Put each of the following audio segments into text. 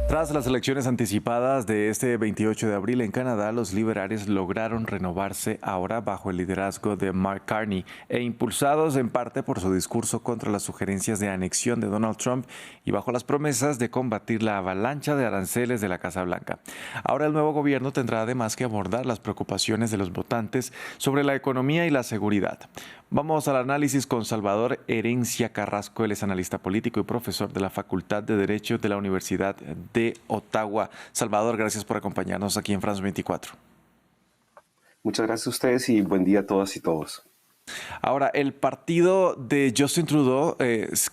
Tras las elecciones anticipadas de este 28 de abril en Canadá, los liberales lograron renovarse ahora bajo el liderazgo de Mark Carney e impulsados en parte por su discurso contra las sugerencias de anexión de Donald Trump y bajo las promesas de combatir la avalancha de aranceles de la Casa Blanca. Ahora el nuevo gobierno tendrá además que abordar las preocupaciones de los votantes sobre la economía y la seguridad. Vamos al análisis con Salvador Herencia Carrasco. Él es analista político y profesor de la Facultad de Derecho de la Universidad de Ottawa. Salvador, gracias por acompañarnos aquí en France 24. Muchas gracias a ustedes y buen día a todas y todos. Ahora, el partido de Justin Trudeau,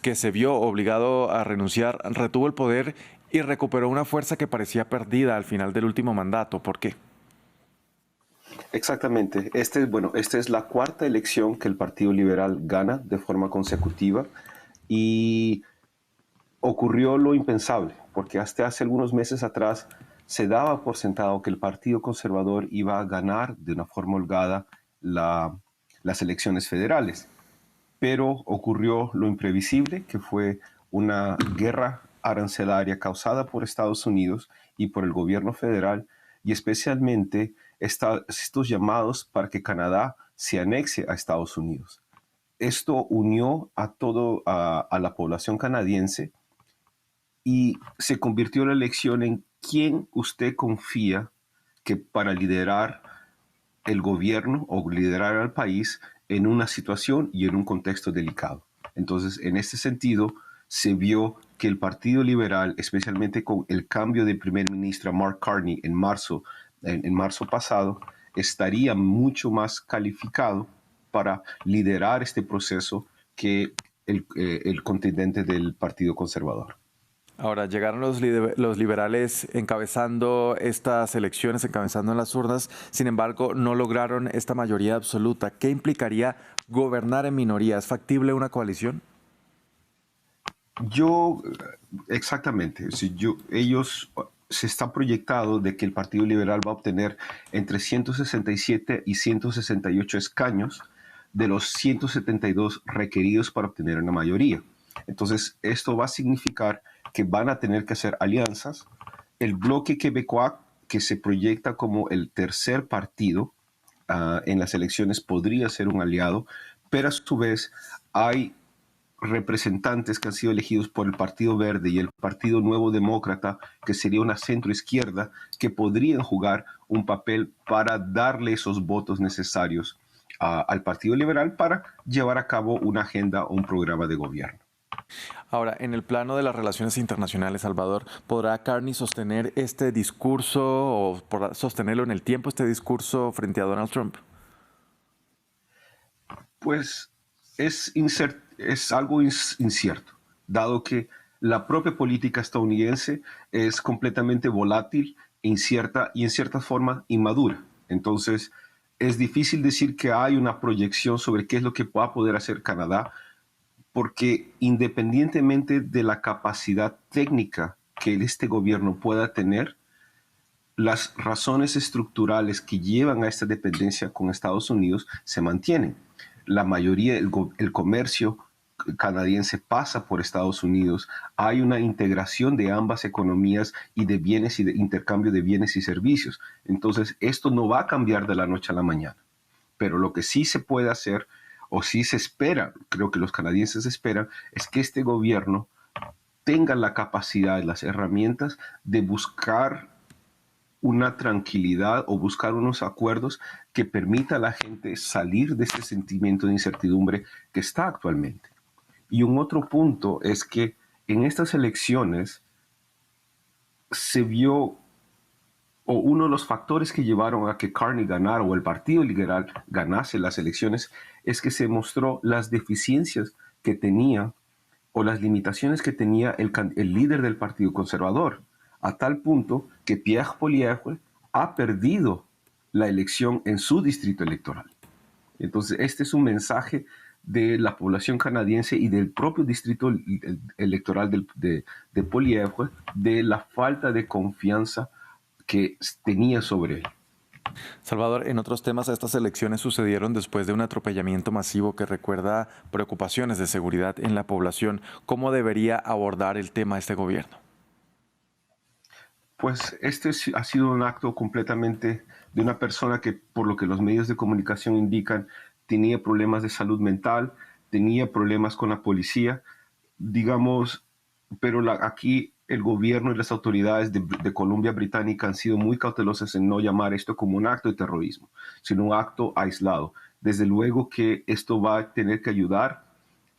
que se vio obligado a renunciar, retuvo el poder y recuperó una fuerza que parecía perdida al final del último mandato. ¿Por qué? Exactamente. Esta es la cuarta elección que el Partido Liberal gana de forma consecutiva y ocurrió lo impensable, porque hasta hace algunos meses atrás se daba por sentado que el Partido Conservador iba a ganar de una forma holgada las elecciones federales. Pero ocurrió lo imprevisible, que fue una guerra arancelaria causada por Estados Unidos y por el gobierno federal, y especialmente estos llamados para que Canadá se anexe a Estados Unidos. Esto unió a la población canadiense y se convirtió la elección en quién usted confía que para liderar el gobierno o liderar al país en una situación y en un contexto delicado. Entonces, en este sentido, se vio que el Partido Liberal, especialmente con el cambio de primer ministro Mark Carney en marzo pasado, estaría mucho más calificado para liderar este proceso que el contingente del Partido Conservador. Ahora, llegaron los liberales encabezando estas elecciones, encabezando en las urnas, sin embargo, no lograron esta mayoría absoluta. ¿Qué implicaría gobernar en minoría? ¿Es factible una coalición? Exactamente. Se está proyectado de que el Partido Liberal va a obtener entre 167 y 168 escaños de los 172 requeridos para obtener una mayoría. Entonces, esto va a significar que van a tener que hacer alianzas. El bloque quebecois, que se proyecta como el tercer partido en las elecciones, podría ser un aliado, pero a su vez hay representantes que han sido elegidos por el Partido Verde y el Partido Nuevo Demócrata, que sería una centroizquierda, que podrían jugar un papel para darle esos votos necesarios al Partido Liberal para llevar a cabo una agenda o un programa de gobierno. Ahora, en el plano de las relaciones internacionales, Salvador, ¿podrá Carney sostener este discurso o podrá sostenerlo en el tiempo, este discurso frente a Donald Trump? Pues es algo incierto, dado que la propia política estadounidense es completamente volátil, incierta y en cierta forma inmadura. Entonces, es difícil decir que hay una proyección sobre qué es lo que va a poder hacer Canadá, porque independientemente de la capacidad técnica que este gobierno pueda tener, las razones estructurales que llevan a esta dependencia con Estados Unidos se mantienen. La mayoría, el comercio canadiense pasa por Estados Unidos. Hay una integración de ambas economías y de bienes y de intercambio de bienes y servicios. Entonces, esto no va a cambiar de la noche a la mañana. Pero lo que sí se puede hacer, o sí se espera, creo que los canadienses esperan, es que este gobierno tenga la capacidad, las herramientas de buscar una tranquilidad o buscar unos acuerdos que permita a la gente salir de ese sentimiento de incertidumbre que está actualmente. Y un otro punto es que en estas elecciones se vio, o uno de los factores que llevaron a que Carney ganara o el Partido Liberal ganase las elecciones, es que se mostró las deficiencias que tenía o las limitaciones que tenía el líder del Partido Conservador, a tal punto que Pierre Poilievre ha perdido la elección en su distrito electoral. Entonces, este es un mensaje de la población canadiense y del propio distrito electoral de Poilievre, de la falta de confianza que tenía sobre él. Salvador, en otros temas, estas elecciones sucedieron después de un atropellamiento masivo que recuerda preocupaciones de seguridad en la población. ¿Cómo debería abordar el tema este gobierno? Pues ha sido un acto completamente de una persona que, por lo que los medios de comunicación indican, tenía problemas de salud mental, tenía problemas con la policía, digamos, pero aquí el gobierno y las autoridades de Columbia Británica han sido muy cautelosas en no llamar esto como un acto de terrorismo, sino un acto aislado. Desde luego que esto va a tener que ayudar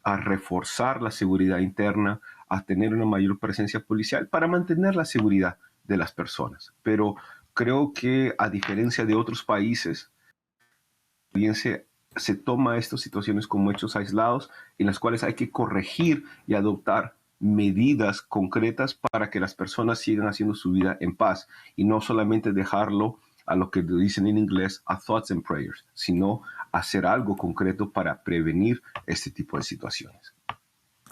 a reforzar la seguridad interna, a tener una mayor presencia policial para mantener la seguridad de las personas. Pero creo que a diferencia de otros países, bien se toma estas situaciones como hechos aislados en las cuales hay que corregir y adoptar medidas concretas para que las personas sigan haciendo su vida en paz y no solamente dejarlo a lo que dicen en inglés a thoughts and prayers, sino hacer algo concreto para prevenir este tipo de situaciones.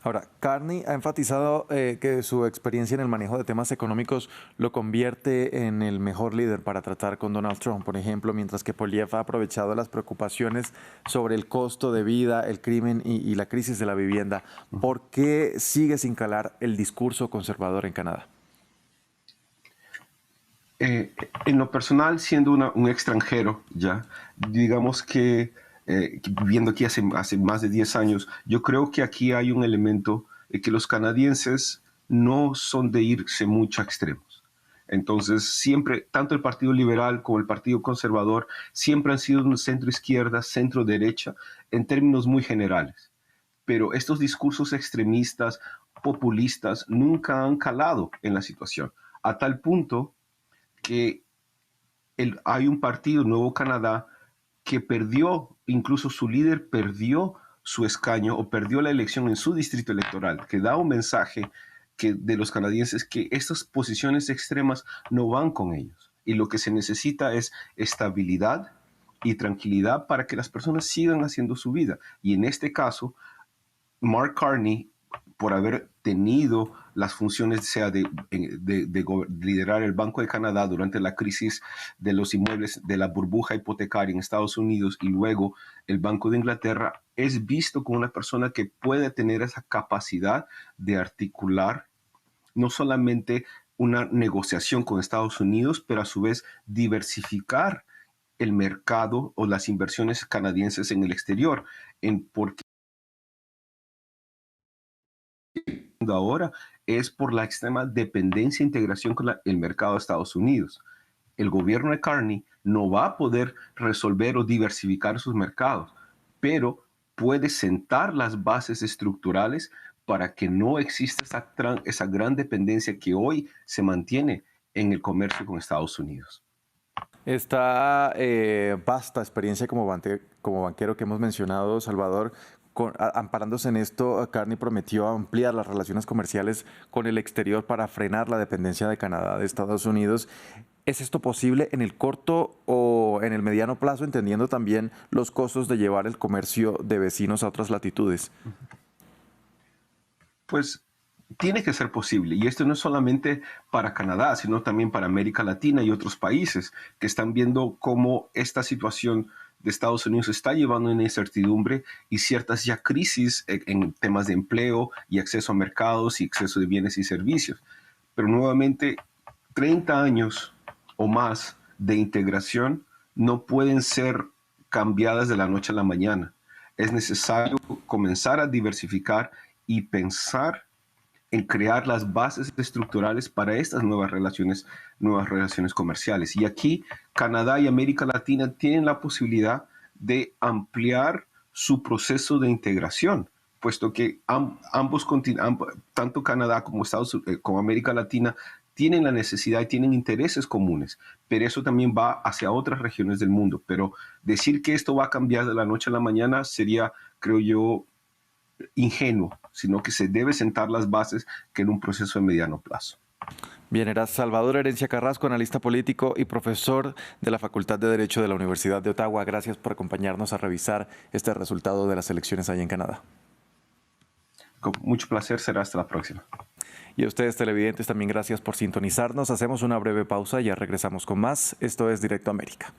Ahora, Carney ha enfatizado que su experiencia en el manejo de temas económicos lo convierte en el mejor líder para tratar con Donald Trump, por ejemplo, mientras que Poilievre ha aprovechado las preocupaciones sobre el costo de vida, el crimen y la crisis de la vivienda. ¿Por qué sigue sin calar el discurso conservador en Canadá? En lo personal, siendo un extranjero, ya, digamos que viviendo aquí hace más de 10 años, yo creo que aquí hay un elemento que los canadienses no son de irse mucho a extremos. Entonces, siempre, tanto el Partido Liberal como el Partido Conservador, siempre han sido un centro izquierda, centro derecha, en términos muy generales. Pero estos discursos extremistas, populistas, nunca han calado en la situación, a tal punto que hay un partido, Nuevo Canadá, que perdió, incluso su líder perdió su escaño o perdió la elección en su distrito electoral, que da un mensaje de los canadienses que estas posiciones extremas no van con ellos. Y lo que se necesita es estabilidad y tranquilidad para que las personas sigan haciendo su vida. Y en este caso, Mark Carney, por haber tenido las funciones, sea de liderar el Banco de Canadá durante la crisis de los inmuebles, de la burbuja hipotecaria en Estados Unidos y luego el Banco de Inglaterra, es visto como una persona que puede tener esa capacidad de articular no solamente una negociación con Estados Unidos, pero a su vez diversificar el mercado o las inversiones canadienses en el exterior, porque ahora es por la extrema dependencia e integración con el mercado de Estados Unidos. El gobierno de Carney no va a poder resolver o diversificar sus mercados, pero puede sentar las bases estructurales para que no exista esa gran dependencia que hoy se mantiene en el comercio con Estados Unidos. Esta vasta experiencia como banquero que hemos mencionado, Salvador, amparándose en esto, Carney prometió ampliar las relaciones comerciales con el exterior para frenar la dependencia de Canadá de Estados Unidos. ¿Es esto posible en el corto o en el mediano plazo, entendiendo también los costos de llevar el comercio de vecinos a otras latitudes? Pues tiene que ser posible. Y esto no es solamente para Canadá, sino también para América Latina y otros países que están viendo cómo esta situación de Estados Unidos está llevando una incertidumbre y ciertas ya crisis en temas de empleo y acceso a mercados y acceso de bienes y servicios. Pero nuevamente, 30 años o más de integración no pueden ser cambiadas de la noche a la mañana. Es necesario comenzar a diversificar y pensar en crear las bases estructurales para estas nuevas relaciones comerciales. Y aquí Canadá y América Latina tienen la posibilidad de ampliar su proceso de integración, puesto que tanto Canadá como América Latina tienen la necesidad y tienen intereses comunes, pero eso también va hacia otras regiones del mundo. Pero decir que esto va a cambiar de la noche a la mañana sería, creo yo, ingenuo, sino que se debe sentar las bases que en un proceso de mediano plazo. Bien, era Salvador Herencia Carrasco, analista político y profesor de la Facultad de Derecho de la Universidad de Ottawa. Gracias por acompañarnos a revisar este resultado de las elecciones allá en Canadá. Con mucho placer, será hasta la próxima. Y a ustedes, televidentes, también gracias por sintonizarnos. Hacemos una breve pausa y ya regresamos con más. Esto es Directo América.